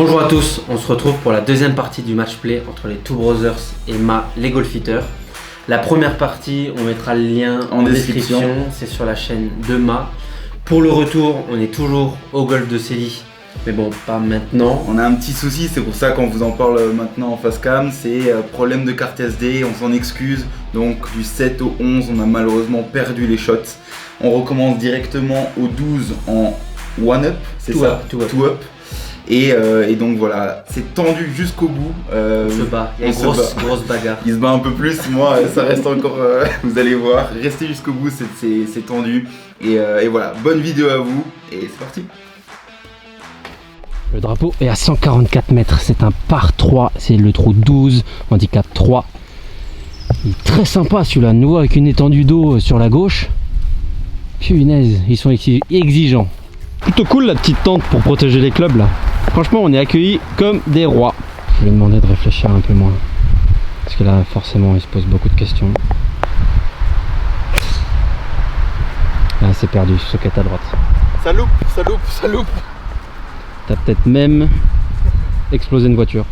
Bonjour à tous, on se retrouve pour la deuxième partie du match play entre les Two Brothers et Ma, les Golfitters. La première partie, on mettra le lien en description, c'est sur la chaîne de Ma. Pour le retour, on est toujours au golf de Célie, mais bon, pas maintenant. On a un petit souci, c'est pour ça qu'on vous en parle maintenant en face cam, c'est problème de carte SD, on s'en excuse. Donc du 7 au 11, on a malheureusement perdu les shots. On recommence directement au 12 en one-up, c'est ça? Two up. Et donc voilà, c'est tendu jusqu'au bout. On se bat, il y a une grosse bagarre. Il se bat un peu plus, moi ça reste encore, vous allez voir, restez jusqu'au bout, c'est tendu. Et voilà, bonne vidéo à vous, et c'est parti. Le drapeau est à 144 mètres, c'est un par 3, c'est le trou 12, handicap 3. Il est très sympa celui-là, nouveau avec une étendue d'eau sur la gauche. Punaise, ils sont exigeants. Plutôt cool la petite tente pour protéger les clubs là. Franchement on est accueillis comme des rois. Je lui ai demandé de réfléchir un peu moins. Parce que là forcément il se pose beaucoup de questions. Là c'est perdu, socket à droite. Ça loupe. T'as peut-être même explosé une voiture.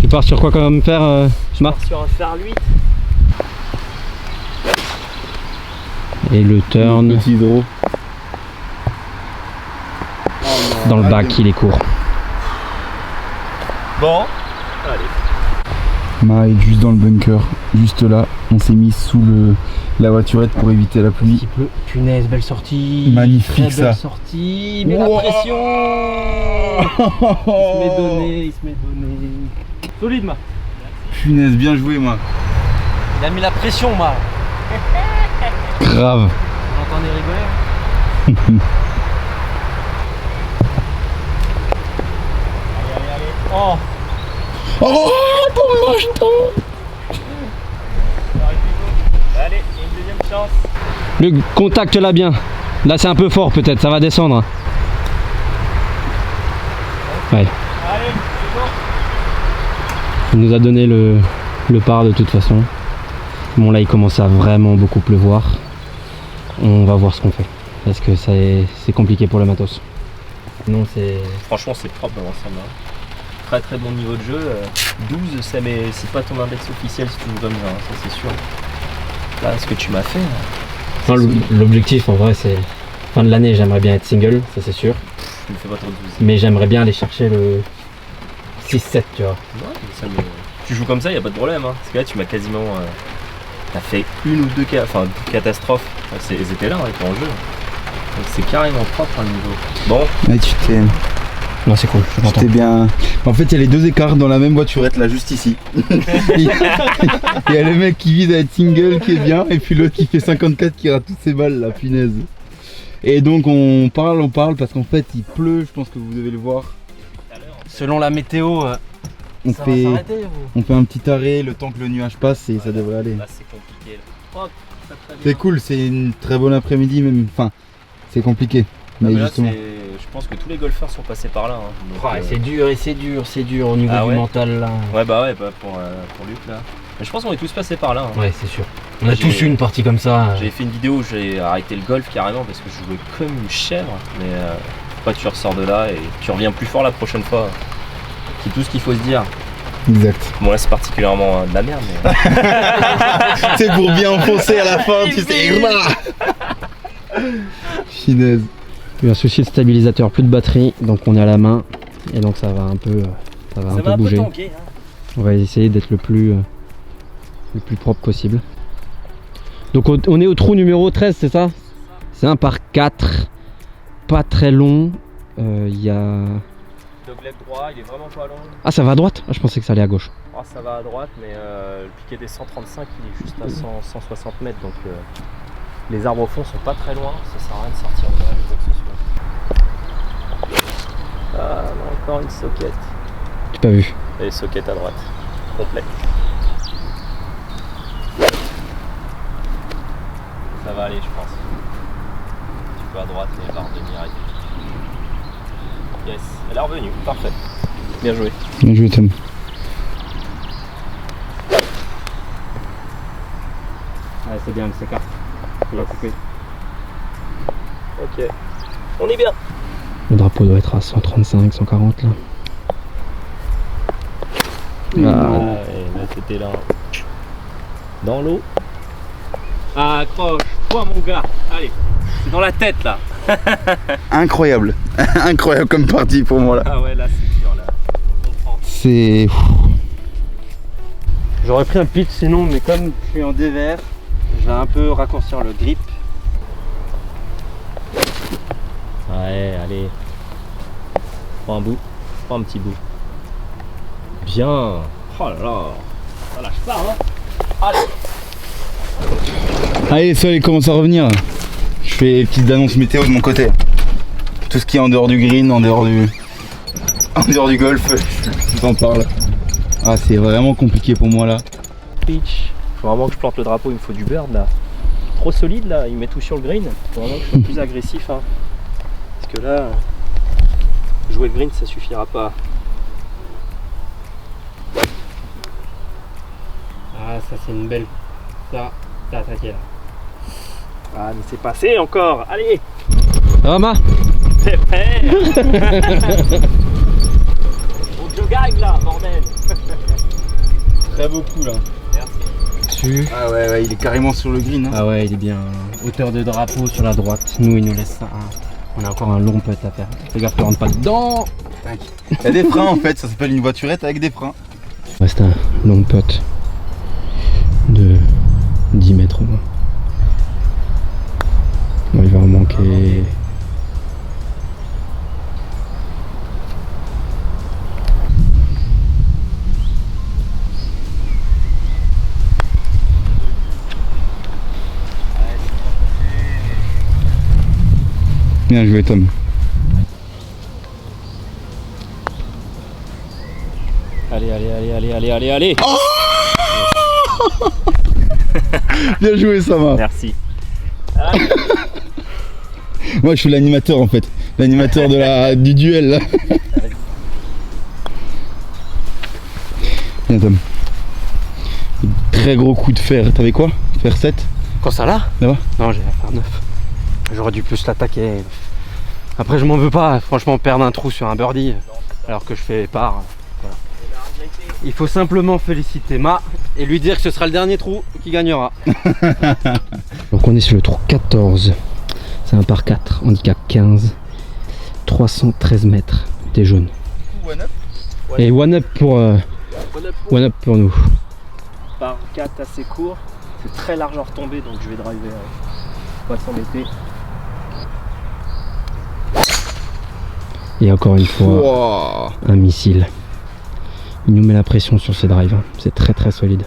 Tu pars sur quoi comme fer Je pars sur un fer 8. Et le turn Petit hydro. dans le bac, il est court. Bon, allez. Ma est juste dans le bunker, juste là. On s'est mis sous la voiturette pour éviter la pluie. Il pleut. Punaise, belle sortie. Magnifique très ça. belle sortie. Mais la Wow. pression. Il se met donné. Solide, ma. Punaise, bien joué, moi. Il a mis la pression, ma. Grave. Vous entendez rigoler? Allez. Oh. Oh, ton mocheton. Allez, il y a une deuxième chance. Le contact là bien. Là c'est un peu fort peut-être, ça va descendre. Ouais. Allez, c'est bon. Il nous a donné le par de toute façon. Bon là il commence à vraiment beaucoup pleuvoir. On va voir ce qu'on fait. Parce que c'est compliqué pour le matos. Non c'est... Franchement, c'est propre dans l'ensemble. Très très bon niveau de jeu. 12, c'est pas ton index officiel si tu joues comme ça, ça c'est sûr. Là, ce que tu m'as fait. Enfin, l'objectif en vrai c'est... Fin de l'année j'aimerais bien être single, ça c'est sûr. Tu me fais pas trop de 12. Mais j'aimerais bien aller chercher le 6-7 tu vois. Ouais, mais ça tu joues comme ça, y a pas de problème. Hein. Parce que là, tu m'as quasiment. T'as fait une ou deux catastrophes. Elles étaient là, elles étaient en jeu. Donc c'est carrément propre le niveau. Bon. Mais tu t'es... Non c'est cool, je suis content. J'étais bien. En fait, il y a les deux écarts dans la même voiturette là, juste ici. Il y a le mec qui vise à être single qui est bien, et puis l'autre qui fait 54 qui rate toutes ses balles, la punaise. Et donc on parle parce qu'en fait il pleut, je pense que vous devez le voir. Selon la météo, On ça fait, va s'arrêter vous. on fait un petit arrêt le temps que le nuage passe et ça devrait aller. Là, c'est compliqué. Là. Hop, très, très bien. C'est cool, c'est une très bonne après-midi même. Enfin, c'est compliqué. Non, Mais mais là, justement. je pense que tous les golfeurs sont passés par là. Hein. Donc, Ouais, c'est dur au niveau Ah du ouais mental là. ouais, bah pour Luc là. Mais je pense qu'on est tous passés par là. Hein. Ouais, c'est sûr. On a J'ai- tous eu une partie comme ça. J'avais fait une vidéo où j'ai arrêté le golf carrément parce que je jouais comme une chèvre. Mais après tu ressors de là et tu reviens plus fort la prochaine fois. C'est tout ce qu'il faut se dire. Exact. Bon là c'est particulièrement de la merde mais... C'est pour bien enfoncer à la fin, tu sais. Chinaise. Eu un souci de stabilisateur, plus de batterie, donc on est à la main et donc ça va un peu, bouger. tanker, hein. On va essayer d'être le plus propre possible. Donc on est au trou numéro 13, c'est ça? C'est un par 4, pas très long. Il y a... Dogleg droit, il est vraiment pas long. Ah ça va à droite? Ah, je pensais que ça allait à gauche. Oh, ça va à droite mais le piquet des 135 il est juste à 160 mètres donc les arbres au fond sont pas très loin, ça sert à rien de sortir de là ou quoi que ce soit. Ah non, encore une socket. J'ai pas vu. Et socket à droite, complète. Ça va aller je pense. Tu peux à droite et barre de mire. Yes, elle est revenue, parfait. Bien joué. Bien joué Tom. Ouais, c'est bien, elle s'écarte. Il a coupé. Ok. On est bien. Le drapeau doit être à 135, 140 là. ouais, là c'était là. Dans l'eau. Ah, accroche-toi mon gars. Allez, c'est dans la tête là. Incroyable. Incroyable comme partie pour moi là. Ah ouais, là c'est dur là. On comprend. C'est... J'aurais pris un pitch sinon, mais comme je suis en dévers, je vais un peu raccourcir le grip. Ouais, allez. Prends un bout. Prends un petit bout. Bien. Oh là là. Ça lâche pas, hein. Allez. Allez, le soleil commence à revenir. Je fais les petites annonces météo de mon côté. Tout ce qui est en dehors du green, en dehors du golf, je t'en parle. Ah, c'est vraiment compliqué pour moi là. Pitch. Faut vraiment que je plante le drapeau, il me faut du bird là. Trop solide là, il met tout sur le green. Faut vraiment que je sois plus agressif. Hein. Parce que là, jouer le green ça suffira pas. Ah, ça c'est une belle. Ça, t'as attaqué là. Ah mais c'est passé encore. Allez. Ça va, Ma? T'es prêt? Faut que je gagne là, bordel. Très beau coup là. Merci. Ah ouais, il est carrément sur le green. Hein. Ah ouais, il est bien. Hauteur de drapeau sur la droite. Nous, il nous laisse ça. Hein. On a encore un long putt à faire. Fais gaffe, ne rentre pas dedans. Il y a des freins en fait, ça s'appelle une voiturette avec des freins. Reste un long putt de 10 mètres au moins. Bon, il va en manquer. Bien joué Tom. Allez. Bien joué Sama. Merci. Moi je suis l'animateur en fait. L'animateur du duel là. Bien Tom. Très gros coup de fer. T'avais quoi? Fer 7? Quand ça là? Là-bas? Non, j'ai à faire 9. J'aurais dû plus l'attaquer. Après, je m'en veux pas. Franchement, perdre un trou sur un birdie alors que je fais part. Voilà. Il faut simplement féliciter Ma et lui dire que ce sera le dernier trou qui gagnera. Donc on est sur le trou 14. C'est un par 4, handicap 15. 313 mètres. T'es jaune. One up. Et one up pour nous. Par 4 assez court. C'est très large en retombée donc je vais driver. Pas s'embêter. Et encore une fois, Wow. un missile. Il nous met la pression sur ses drives. Hein. C'est très très solide.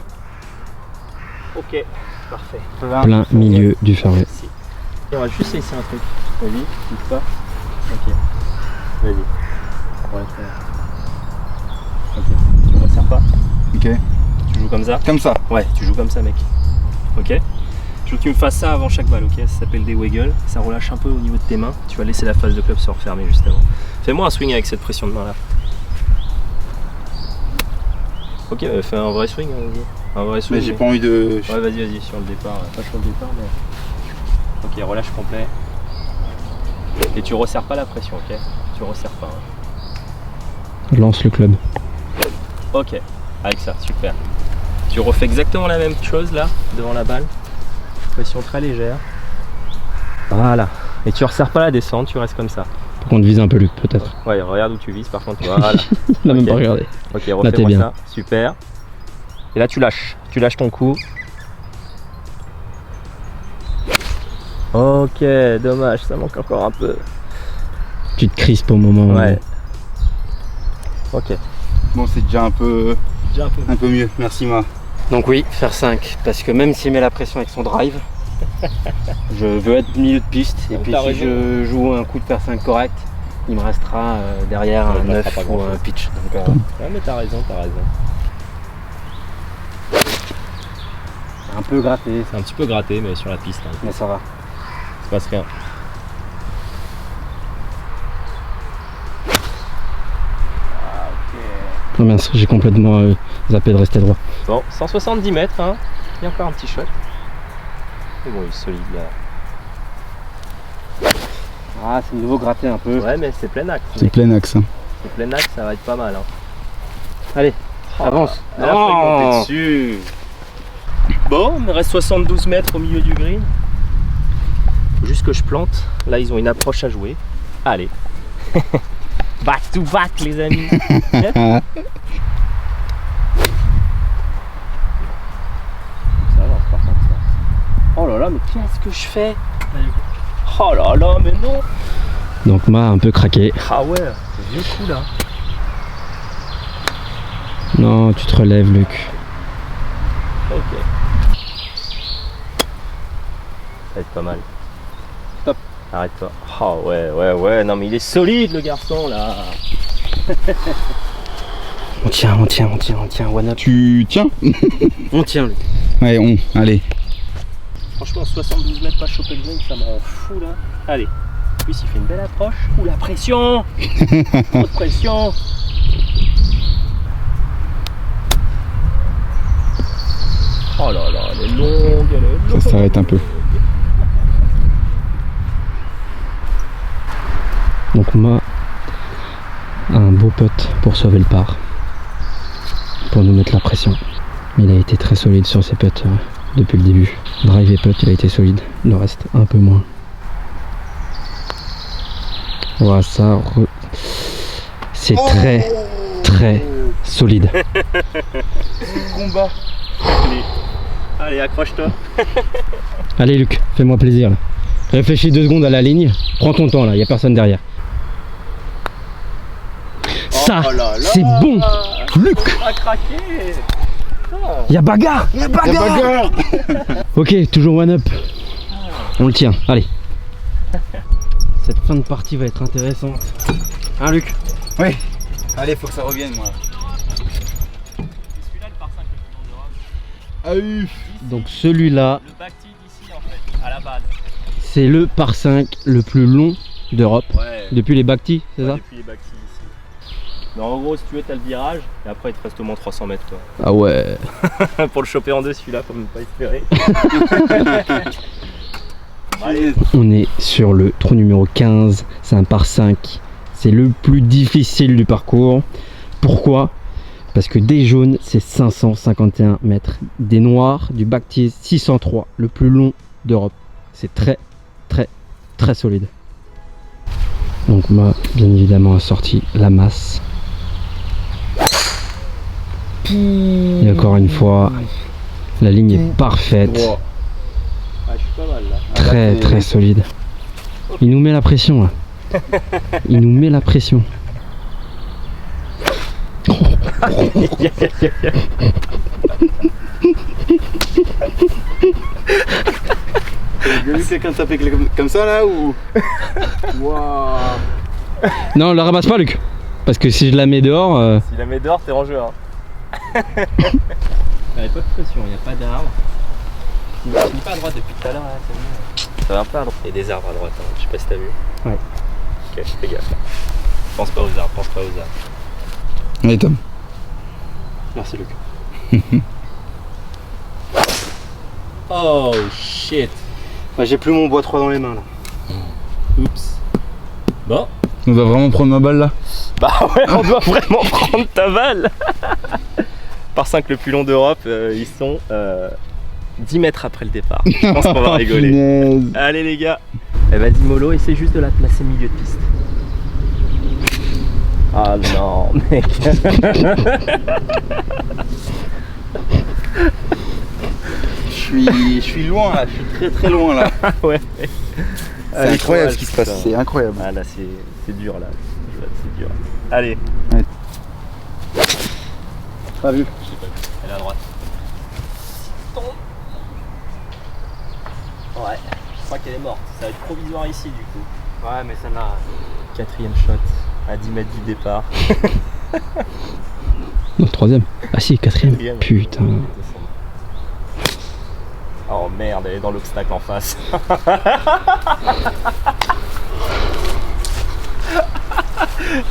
Ok, parfait. Plein milieu du fairway. Merci. Et on va juste essayer un truc. Vas-y, quitte pas. Ok. Vas-y. On va le faire. Ok. Tu ne resserres pas. Ok. Tu joues comme ça. Comme ça. Ouais, tu joues comme ça, mec. Ok. Je veux que tu me fasses ça avant chaque balle, ok? Ça s'appelle des wiggles. Ça relâche un peu au niveau de tes mains. Tu vas laisser la face de club se refermer juste avant. Fais-moi un swing avec cette pression de main là. Ok, fais un vrai swing. Un vrai swing. Mais j'ai pas envie de. Ouais, vas-y, sur le départ. Pas sur le départ, mais. Ok, relâche complet. Et tu resserres pas la pression, ok? Tu resserres pas. Hein. Lance le club. Ok, avec ça, super. Tu refais exactement la même chose là, devant la balle. Pression très légère. Voilà. Et tu resserres pas la descente, tu restes comme ça. Par contre, vise un peu Luc, peut-être. Ouais, regarde où tu vises par contre. Voilà. Il a même Ok. pas regardé. Ok, t'es refais-moi bien. ça. Super. Et là, tu lâches. Tu lâches ton coup. Ok, dommage, ça manque encore un peu. Tu te crispes au moment. Ouais. Ok. Bon, c'est déjà un peu mieux. Merci Ma. Donc oui, faire 5. Parce que même s'il met la pression avec son drive, je veux être milieu de piste. Et Donc puis t'as si raison. je joue un coup de faire 5 correct, il me restera derrière Ouais, un il me 9 restera pas ou grand-chose. un pitch. Donc, Ouais, mais t'as raison. un peu gratté, C'est un petit peu gratté, mais sur la piste, hein. mais ça va. Il se passe rien. Oh mince, j'ai complètement zappé de rester droit. Bon, 170 mètres, hein. Il y a encore un petit shot. Mais bon, il est solide là. Ah, c'est de nouveau gratté un peu. Ouais, mais c'est plein axe. C'est plein axe. Hein. C'est plein axe, ça va être pas mal. Hein. Allez. Avance. Elle a fréquenté dessus. Bon, il me reste 72 mètres au milieu du green. Faut juste que je plante. Là, ils ont une approche à jouer. Allez. Back to back, les amis. Ça avance par contre ça. Oh là là, mais qu'est-ce que je fais? Oh là là, mais non. Donc Ma a un peu craqué. Ah ouais, vieux coup là. Non, tu te relèves, Luc. Ok. Ça va être pas mal. Stop. Arrête-toi. Oh ouais, non mais il est solide le garçon là. On tient, one up. Tu tiens? On tient, Luc. Ouais, allez. Franchement 72 mètres pas choper le green, ça me rend fou là. Allez. Lui il fait une belle approche. Ouh la pression. Trop de pression. Oh là là, elle est longue, elle est longue. Ça s'arrête un peu. Donc Ma a un beau putt pour sauver le par. Pour nous mettre la pression. Il a été très solide sur ses putts depuis le début. Drive et putt, il a été solide. Le reste, un peu moins. Voilà, ça. C'est très solide. Combat. Allez, accroche-toi. Allez Luc, fais-moi plaisir là. Réfléchis 2 secondes à la ligne. Prends ton temps là, il n'y a personne derrière. Ça, Oh là là. c'est bon. Luc, On a craqué. il y a bagarre. Ok, toujours one up. On le tient, allez. Cette fin de partie va être intéressante. Hein Luc? Oui. Allez, faut que ça revienne moi. C'est celui-là le par 5 le plus long d'Europe. Ah oui. Donc celui-là, Le back tee d'ici en fait, à la base. c'est le par 5 le plus long d'Europe. Ouais. Depuis les back-tees, c'est ça? Depuis les back tees ici. Mais en gros, si tu veux, t'as le virage et après il te reste au moins 300 mètres quoi. Ah ouais. Pour le choper en deux, celui-là, faut même pas espérer. Allez. On est sur le trou numéro 15, c'est un par 5. C'est le plus difficile du parcours. Pourquoi? Parce que des jaunes, c'est 551 mètres. Des noirs, du back-tee, 603, le plus long d'Europe. C'est très solide. Donc moi, bien évidemment, a sorti la masse. Et encore une fois, la ligne est parfaite. Wow. Ah, je suis pas mal là. Très solide. Il nous met la pression là. Il nous met la pression. J'ai vu quelqu'un taper comme ça là ou? Waouh. Non, on la ramasse pas, Luc. Parce que si je la mets dehors. Si la mets dehors, t'es en jeu. Hein. Il n'y a pas de pression, il n'y a pas d'arbre. Il ne finit pas à droite depuis tout à l'heure. Ça va un peu à droite. Il y a des arbres à droite, hein. Je sais pas si t'as vu. Ouais. Ok, fais gaffe. Pense pas aux arbres, pense pas aux arbres. Allez Tom. Merci, Luc. Oh shit. Bah, j'ai plus mon bois 3 dans les mains là. Oups. Bon. On va vraiment prendre ma balle là. Bah ouais, on doit vraiment prendre ta balle. Par 5 le plus long d'Europe, ils sont 10 mètres après le départ. Je pense qu'on va rigoler. Punaise. Allez les gars. Eh, vas-y mollo, essaie juste de la placer milieu de piste. Ah non mec. Je suis loin là, je suis très loin là. Ouais. C'est incroyable ce qui se passe, c'est incroyable. Ah là c'est dur là. C'est dur. Allez. Ouais. Pas vu. Elle est à droite. Tombe. Ouais. Je crois qu'elle est morte. Ça va être provisoire ici du coup. Ouais, mais ça n'a. 4ème shot à 10 mètres du départ. Non, 3ème. Ah si, 4ème. Putain. Oh merde, elle est dans l'obstacle en face.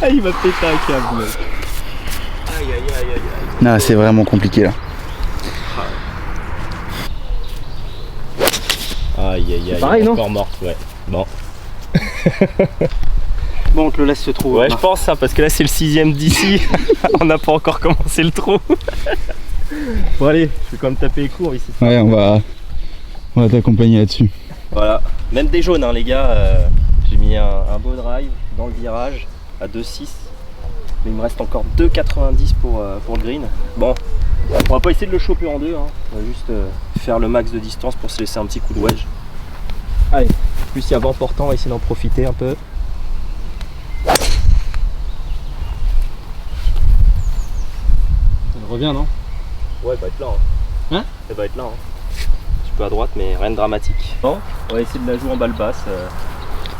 Ah, il m'a pété un câble, mec. Aïe aïe aïe aïe aïe. Non, c'est vraiment compliqué là. Aïe aïe aïe. Pareil, non? Encore morte, ouais. Bon. Bon, on te le laisse ce trou. Ouais, je pense ça, parce que là c'est le 6ème d'ici. On n'a pas encore commencé le trou. Bon allez, je vais quand même taper les cours ici. Ouais, on va t'accompagner là-dessus. Voilà, même des jaunes hein, les gars. J'ai mis un beau drive dans le virage à 2,6. Mais il me reste encore 2,90 pour le green. Bon, on va pas essayer de le choper en deux. Hein. On va juste faire le max de distance pour se laisser un petit coup de wedge. Allez, plus il y a vent portant, on va essayer d'en profiter un peu. Elle revient, non? Ouais, elle va être là. Hein? Elle va être là. Un petit peu à droite, mais rien de dramatique. Bon, on va essayer de la jouer en balle basse.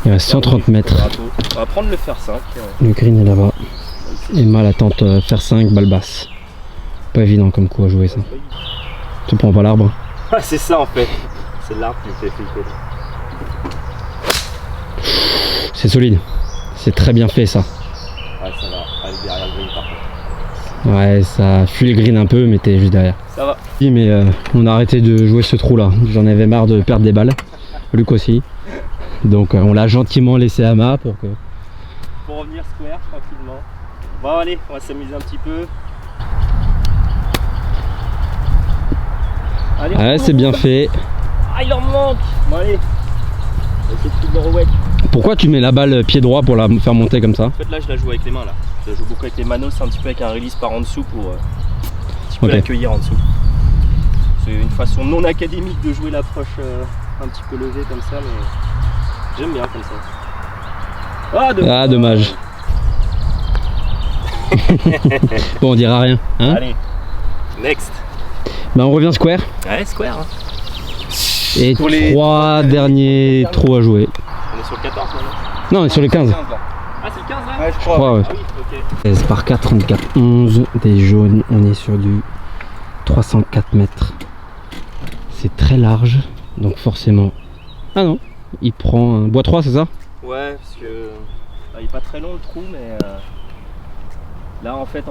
Il reste 130 mètres. On va prendre le fer 5. Le green est là-bas. Emma l'attente faire 5, balle basse. Pas évident comme coup à jouer ça. Tu prends pas l'arbre? Ah, c'est ça en fait. C'est l'arbre qui me fait flipper. C'est solide. C'est très bien fait ça. Ouais, ça va. Aller derrière le green par contre. Ouais, ça fuit le green un peu, mais t'es juste derrière. Ça va. Oui, mais on a arrêté de jouer ce trou là. J'en avais marre de perdre des balles. Luc aussi. Donc on l'a gentiment laissé à Ma pour que... Pour revenir square tranquillement. Bon allez, on va s'amuser un petit peu. Allez, Ouais, c'est bien fait. Ah, il en manque. Bon allez. On va essayer de le reweck. Pourquoi tu mets la balle pied droit pour la faire monter comme ça? En fait là je la joue avec les mains là. Je la joue beaucoup avec les manos, c'est un petit peu avec un release par en dessous pour un petit peu Ok. l'accueillir en dessous. C'est une façon non académique de jouer l'approche un petit peu levée comme ça, mais j'aime bien comme ça. Ah, dommage. Bon, on dira rien. Hein? Allez, next. Bah, on revient square. Ouais, square. Hein. Et Pour les 3 derniers trous à jouer. On est sur le 14 maintenant. Non, on est sur les 15. Ah, c'est le 15 là? Ouais, je Je crois. crois, ouais. Ah oui, ok. 16 par 4, 34, 11. Des jaunes, on est sur du 304 mètres. C'est très large, donc forcément... Ah non, il prend un bois 3, c'est ça? Ouais, parce que il est pas très long le trou, mais là en fait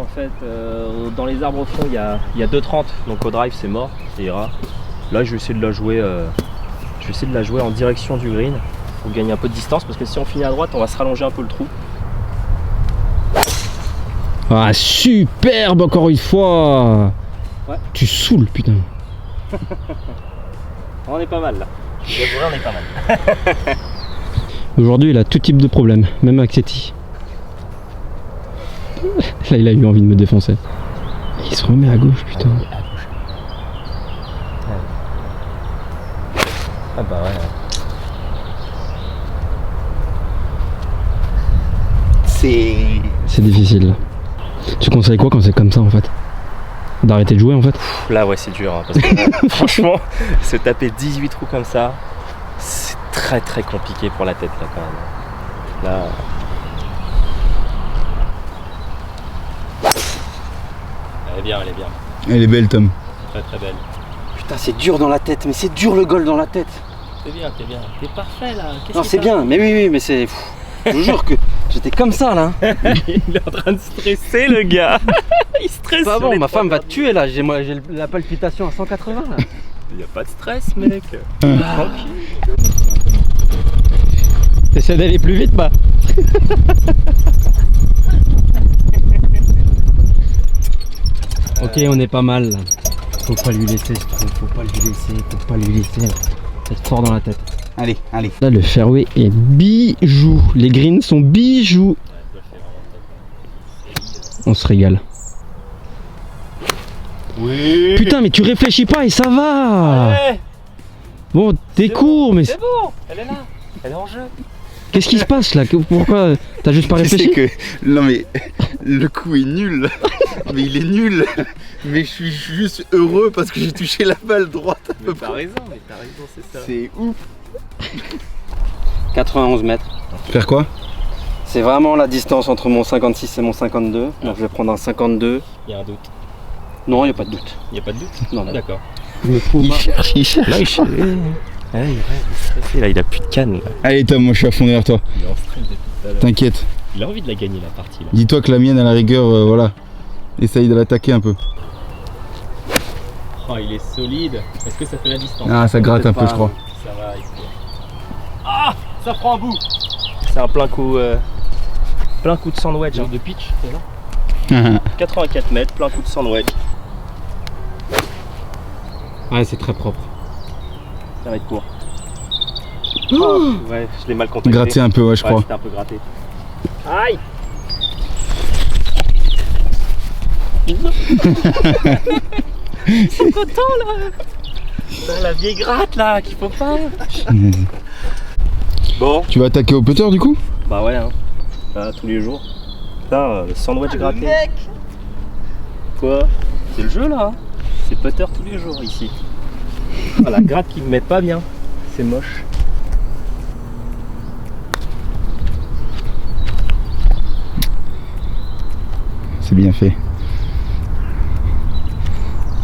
dans les arbres au fond il y a 2,30, donc au drive c'est mort, ça ira. Là je vais essayer de la jouer, en direction du green pour gagner un peu de distance, parce que si on finit à droite on va se rallonger un peu le trou. Ah, superbe encore une fois. Ouais. Tu saoules, putain. On est pas mal là. Je vais on est pas mal. Aujourd'hui, il a tout type de problème, même avec Seti. Là, il a eu envie de me défoncer. Il se remet à gauche, putain. Ah bah ouais. C'est difficile. Tu conseilles quoi quand c'est comme ça en fait? D'arrêter de jouer en fait? Là ouais c'est dur hein, parce que franchement se taper 18 trous comme ça c'est très très compliqué pour la tête là quand même. Là. Elle est bien, elle est bien. Elle est belle, Tom. Très très belle. Putain, c'est dur dans la tête, mais c'est dur le golf dans la tête. T'es bien, t'es bien. T'es parfait là. Non, c'est bien, mais oui, mais c'est. Je vous jure que j'étais comme ça là. Il est en train de stresser le gars. Il stresse. Pas sur bon, les ma trois femme va te derniers. tuer là. J'ai la palpitation à 180 là. Y a pas de stress mec. Tranquille. T'essaies d'aller plus vite, bah. Ok, on est pas mal là. Faut pas lui laisser ce trou, faut pas lui laisser. Être fort dans la tête. Allez, allez. Là, le fairway est bijou. Les greens sont bijoux. On se régale. Oui. Putain, mais tu réfléchis pas et ça va. Ouais. Bon, t'es C'est court, mais C'est bon. Elle est là. Elle est en jeu. qu'est-ce qui se passe là? Pourquoi t'as juste pas Tu sais réfléchi? que. Non, mais le coup est nul. Mais il est nul. Mais je suis juste heureux parce que j'ai touché la balle droite à peu Mais t'as près. raison, c'est ça. C'est ouf. 91 mètres. Faire quoi? C'est vraiment la distance entre mon 56 et mon 52. Donc je vais prendre un 52. Il y a un doute. Non, il n'y a pas de doute. Il y a pas de doute. Non, Ah, non. d'accord. Il cherche, il cherche. Là il cherche. Ouais, il est stressé là, il a plus de canne là. Allez, Tom, moi je suis à fond derrière toi. Il est en stress depuis tout à l'heure. T'inquiète. Il a envie de la gagner la partie là. Dis-toi que la mienne, à la rigueur, voilà. Essaye de l'attaquer un peu. Oh, il est solide. Est-ce que ça fait la distance? Ah, ça gratte un peu, je crois. Ça va, il faut. Ah, ça prend un bout. C'est un plein coup Plein coup de sandwich. De pitch, c'est là. 84 mètres, plein coup de sandwich. Ouais, c'est très propre. Ça va être court. Oh, ouais, je l'ai mal contacté. Gratter un peu, ouais, je crois. J'étais un peu gratté. Aïe. Ils sont contents là. C'est la vieille gratte là qu'il faut pas. Bon. Tu vas attaquer au putter du coup? Bah ouais, hein. Là, tous les jours. Putain, le sandwich gratté. Mec. Quoi? C'est le jeu là. Hein. C'est putter tous les jours ici. Ah, la gratte qui me met pas bien. C'est moche. C'est bien fait.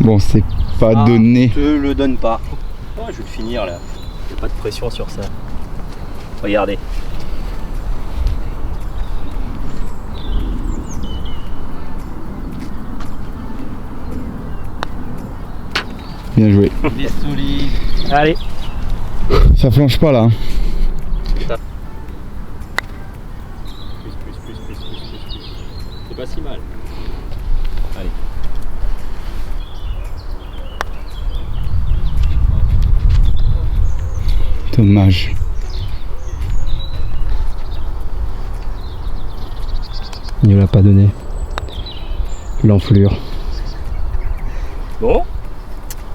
Bon, c'est pas donné. Je le donne pas. Oh, je vais le finir là. Y'a pas de pression sur ça. Regardez. Bien joué. Il est solide. Allez. Ça flanche pas là. Plus. C'est pas si mal. Allez. Dommage. Il ne l'a pas donné. L'enflure. Bon.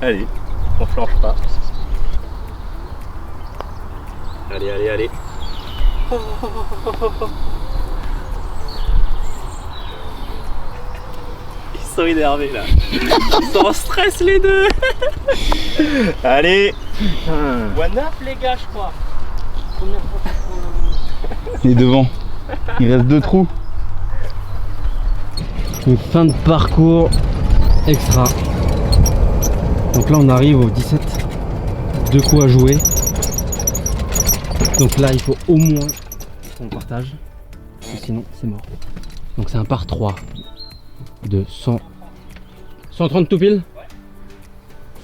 Allez. On flanche pas. Allez. Ils sont énervés là. Ils sont en stress les deux. Allez. One up les gars je crois. Il est devant. Il reste 2 trous. Une fin de parcours extra. Donc là on arrive au 17. 2 coups à jouer. Donc là il faut au moins qu'on partage. Parce que sinon c'est mort. Donc c'est un par 3 de 130 tout pile.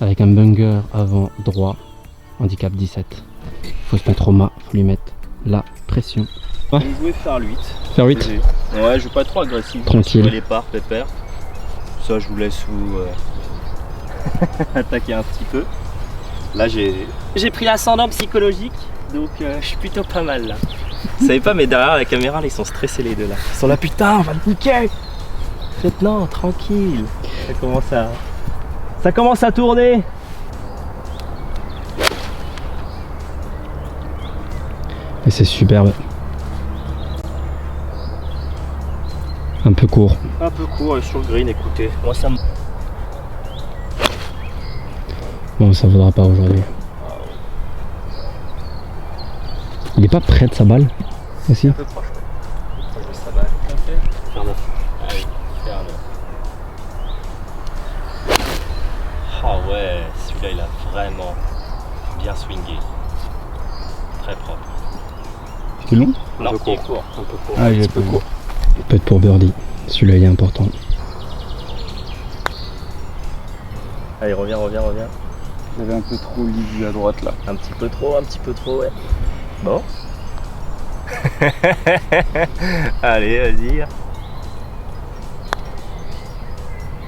Avec un bunker avant droit. Handicap 17. Faut se mettre au mât, faut lui mettre la pression. Je vais jouer faire 8. Faire 8. Ouais, je joue pas trop agressif. Tranquille. Je les parts, pépère. Ça, je vous laisse vous attaquer un petit peu. Là, j'ai pris l'ascendant psychologique, donc je suis plutôt pas mal là. Vous savez pas, mais derrière la caméra, là, ils sont stressés les deux là. Ils sont là, putain, on va le niquer. Faites non, tranquille. Ça commence à tourner. Et c'est superbe. Un peu court. Un peu court sur le green, écoutez. Moi, ça me. Bon, ça vaudra pas aujourd'hui. Il est pas près de sa balle aussi? Un peu proche. Ouais. Ça va faire 9. Ah oui, faire 9. Ah ouais, celui-là il a vraiment bien swingé. Très propre. C'est long? Non, il est court. Un peu court. Ah, il est peu court. Peut-être pour birdie. Celui-là il est important. Allez, reviens. J'avais un peu trop livu à droite là. Un petit peu trop, ouais. Bon. Allez, vas-y.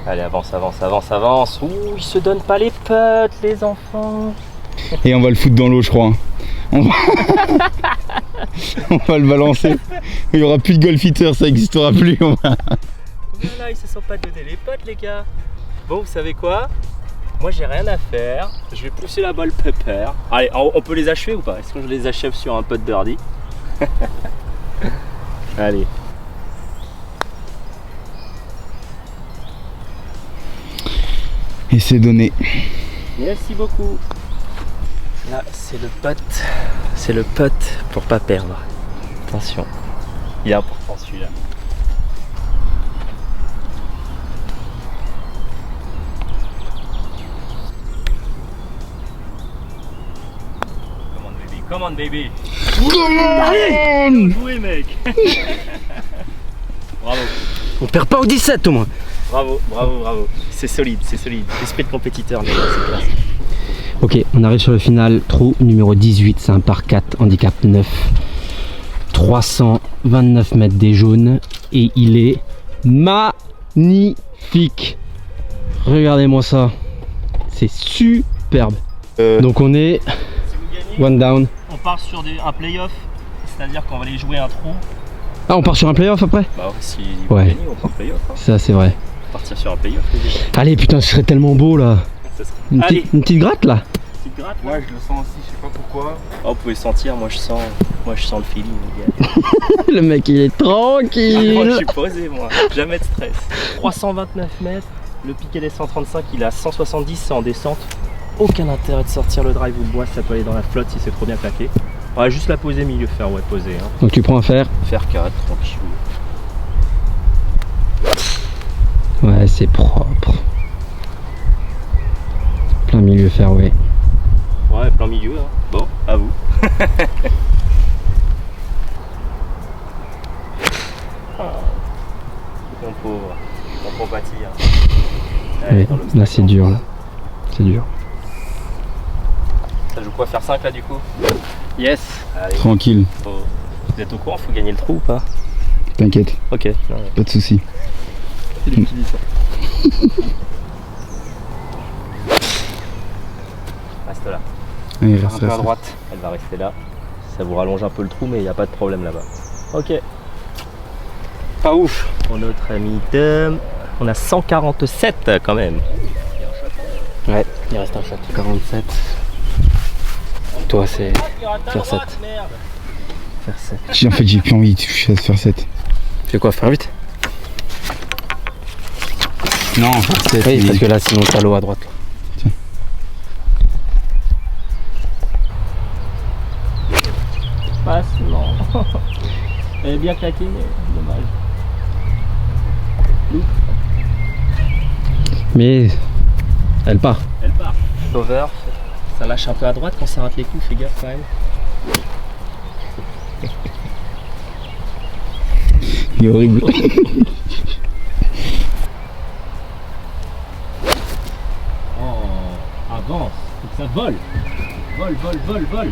Allez, avance. Ouh, ils se donnent pas les putts, les enfants. Et on va le foutre dans l'eau, je crois. On va le balancer. Il n'y aura plus de golf hitter, ça n'existera plus. Voilà, ils se sont pas donné les putts, les gars. Bon, vous savez quoi? Moi, j'ai rien à faire. Je vais pousser la balle pépère. Allez, on peut les achever ou pas? Est-ce que je les achève sur un putt birdie? Allez. Et c'est donné. Merci beaucoup. Là, c'est le putt. C'est le putt pour pas perdre. Attention. Il est important celui-là. Come on baby. Allez, bien joué mec. Bravo. On perd pas au 17 au moins. Bravo. C'est solide. Esprit de compétiteur les gars, c'est classe. Ok, on arrive sur le final. Trou numéro 18, c'est un par 4, handicap 9. 329 mètres des jaunes et il est magnifique. Regardez-moi ça, c'est superbe. Donc on est Si vous gagnez, one down. on part sur un playoff, c'est-à-dire qu'on va aller jouer un trou. Ah, on part sur un playoff après? Bah si vous Ouais. gagnez, on part playoff. Hein. Ça c'est vrai. Partir sur un playoff, les gars. Allez putain, ce serait tellement beau là. Ça serait- Une Allez, petite gratte là. petite gratte. Là. Ouais, je le sens aussi, je sais pas pourquoi. Oh, vous pouvez sentir, moi je sens le feeling, les gars. Le mec il est Moi je tranquille. suis posé, moi. Jamais de stress. 329 mètres, le piquet des 135, il est à 170, c'est en descente. Aucun intérêt de sortir le drive ou le bois, ça peut aller dans la flotte si c'est trop bien claqué. On va juste la poser milieu fer, ouais, poser. Hein. Donc tu prends un fer. Fer 4, tranquille. Ouais, c'est propre. Plein milieu fairway. Ouais, plein milieu. Hein. Bon, à vous. Mon pauvre, mon pauvre bâtir. Ouais, là c'est dur là. C'est dur. Ça joue quoi, faire 5 là du coup? Yes. Allez, Tranquille, vous êtes au courant, faut gagner le trou ou pas? t'inquiète, Ok. Non, ouais. pas de soucis. C'est lui qui dit ça. Reste là. Allez, Un reste, peu à reste. droite. Elle va rester là. Ça vous rallonge un peu le trou, mais il n'y a pas de problème là-bas. Ok. Pas ouf. Pour notre ami Tom, on a 147 quand même. Ouais, Il reste un shot. 47. Toi c'est faire 7. Faire 7. En fait, j'ai plus envie de toucher à se faire 7. Tu fais quoi, faire 8? Non, faire 7. Oui, parce que là sinon t'as l'eau à droite. Là. Passe, non. Elle est bien claquée, mais dommage. Mais elle part. Elle part. Over. Ça lâche un peu à droite quand ça rate les coups, fais gaffe quand même. Il est horrible. Oh, avance, faut que ça vole. Vole, vole, vole, vole.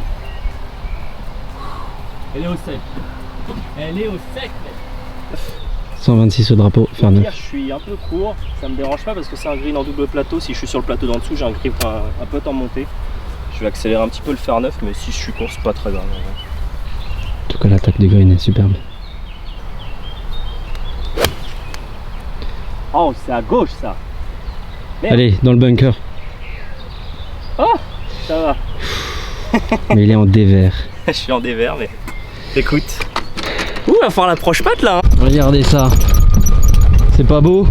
Elle est au sec. Elle est au sec, mec. 126 au drapeau, faire 9. Hier, je suis un peu court, ça me dérange pas parce que c'est un green en double plateau. Si je suis sur le plateau d'en dessous, j'ai un grip un peu en montée. Je vais accélérer un petit peu le fer 9, mais si je suis court, c'est pas très grave. En tout cas l'attaque des green est superbe. Oh, c'est à gauche ça. Merde. Allez, dans le bunker. Ça va. Mais il est en dévers. Je suis en dévers, mais écoute. Ouh, il va falloir l'approche patte là. Hein. Regardez ça. C'est pas beau?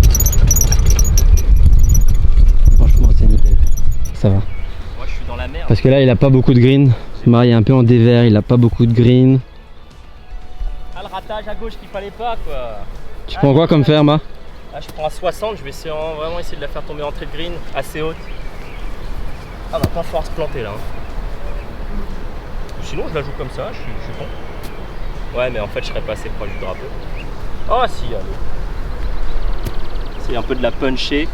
Franchement c'est nickel. Ça va. Moi, je suis dans la merde. Parce que là il a pas beaucoup de green. Marie est un peu en dévers, il a pas beaucoup de green. Ah, le ratage à gauche qu'il fallait pas quoi. Tu prends quoi comme fer, Ma? Là, je prends à 60, je vais vraiment essayer de la faire tomber en entrée de green assez haute. Ah, va pas falloir se planter là. Hein. Sinon, je la joue comme ça, je suis bon. Ouais, mais en fait, je serais pas assez proche du drapeau. Oh, si, allez. C'est un peu de la puncher.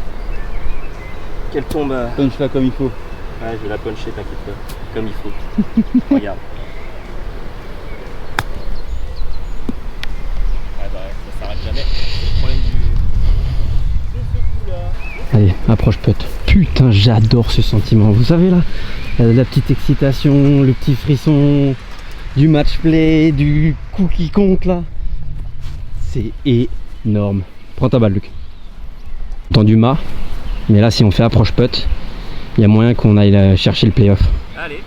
Qu'elle tombe. Punch là comme il faut. Ouais, je vais la puncher, t'inquiète pas. Comme il faut. Regarde. Ouais, bah, ça s'arrête jamais. C'est le problème de ce coup-là. Allez, approche putt. Putain, j'adore ce sentiment. Vous savez là, la petite excitation, le petit frisson du match play, du coup qui compte là. C'est énorme. Prends ta balle, Luc. Entendu Ma, mais là si on fait approche putt, il y a moyen qu'on aille chercher le playoff. Allez,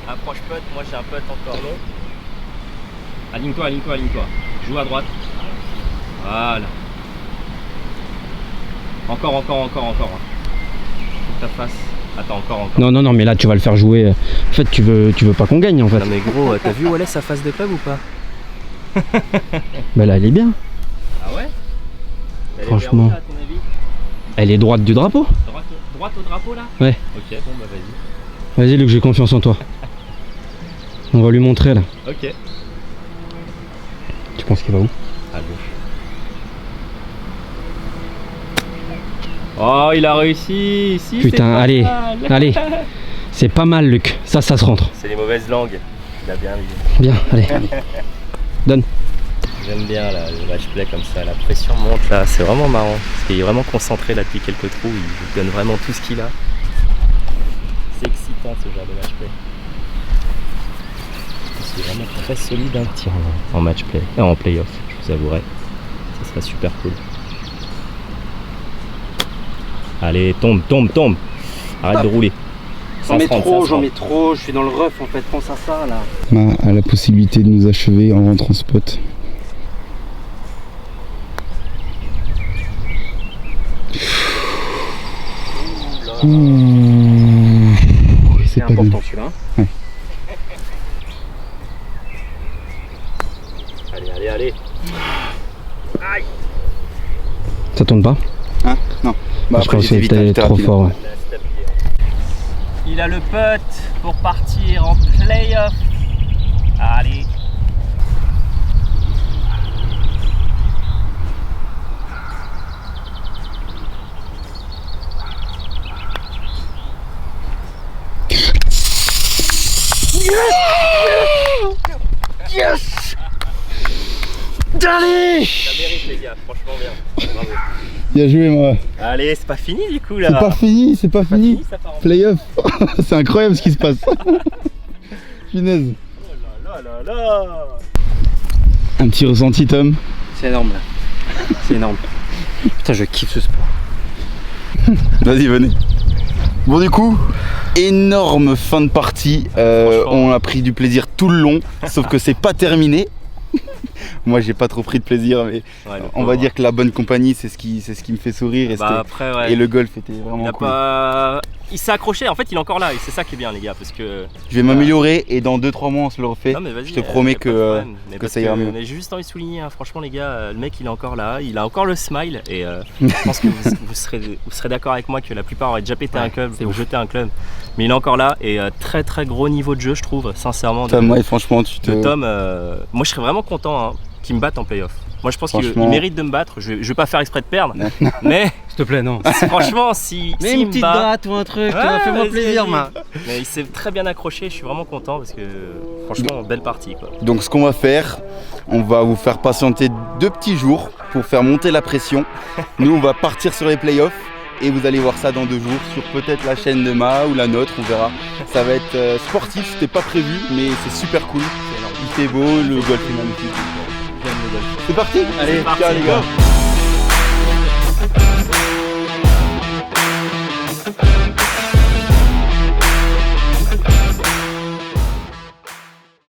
approche putt, moi j'ai un putt encore long. Aligne-toi, aligne-toi, aligne-toi. Joue à droite. Voilà. Encore, encore, encore, encore. Faut que ta face. Attends, encore, encore. Non, non, non, mais là tu vas le faire jouer. En fait, tu veux pas qu'on gagne en fait. Non mais gros, t'as vu Wallace sa face de club ou pas? Bah là, elle est bien. Ah ouais? Elle est Franchement. vers où, là, à ton avis? Elle est droite du drapeau. Droite au drapeau là? Ouais. Ok, bon bah vas-y. Vas-y Luc, j'ai confiance en toi. On va lui montrer là. Ok. Tu penses qu'il va où? À gauche. Oh, il a réussi ici. Putain, allez, allez. C'est pas mal Luc, ça se rentre. C'est les mauvaises langues. Il a bien l'idée. Bien, allez. Donne. J'aime bien là, le match play comme ça, la pression monte là, c'est vraiment marrant. Parce qu'il est vraiment concentré là depuis quelques trous, il donne vraiment tout ce qu'il a. C'est excitant ce genre de match play. C'est vraiment très solide un tir en match play, en playoff, je vous avouerai. Ça serait super cool. Allez, tombe. Arrête de rouler. J'en mets trop, je suis dans le rough en fait, pense à ça là. Ma a la possibilité de nous achever en rentrant spot. C'est pas important bon. celui-là. Ouais. Allez. Aïe. Ça tourne pas? Hein? Non. Bah, je pense que c'était trop rapide. fort. Ouais. Il a le putt pour partir en playoff. Allez. Yes! Allez! Ça mérite les gars, franchement bien. Bravo. Bien joué moi. Allez, c'est pas fini du coup là. C'est pas fini. Ça part en Playoff. C'est incroyable ce qui se passe. Punaise. Oh là. Un petit ressenti Tom. C'est énorme là. C'est énorme. Putain, je kiffe ce sport. Vas-y, venez. Bon du coup, énorme fin de partie. On a pris du plaisir tout le long, sauf que c'est pas terminé. Moi j'ai pas trop pris de plaisir, mais Ouais, on va dire que la bonne compagnie c'est ce qui me fait sourire et, après, ouais. et le golf était vraiment cool. Il s'est accroché, en fait il est encore là et c'est ça qui est bien les gars parce que... Je vais m'améliorer et dans 2-3 mois on se le refait. Non, mais vas-y, je te promets que ça ira mieux. Mais j'ai juste envie de souligner, hein, franchement les gars, le mec il est encore là, il a encore le smile et je pense que vous serez d'accord avec moi que la plupart auraient déjà pété un club ou jeté un club. Mais il est encore là et très très gros niveau de jeu je trouve, sincèrement. Tom, ouais, franchement Tom, moi je serais vraiment content hein, qu'il me batte en playoff. Moi je pense qu'il mérite de me battre, je vais pas faire exprès de perdre, mais S'il te plaît, non. franchement si Mets il une me petite bat, gratte ou un truc, fais-moi vas-y, plaisir, vas-y. ma. Mais il s'est très bien accroché, je suis vraiment content parce que franchement belle partie quoi. Donc ce qu'on va faire, on va vous faire patienter 2 petits jours pour faire monter la pression. Nous on va partir sur les playoffs et vous allez voir ça dans 2 jours sur peut-être la chaîne de Ma ou la nôtre, on verra. Ça va être sportif, c'était pas prévu mais c'est super cool. Il fait beau, le golf est magnifique. C'est parti? Allez, C'est parti, ciao les gars.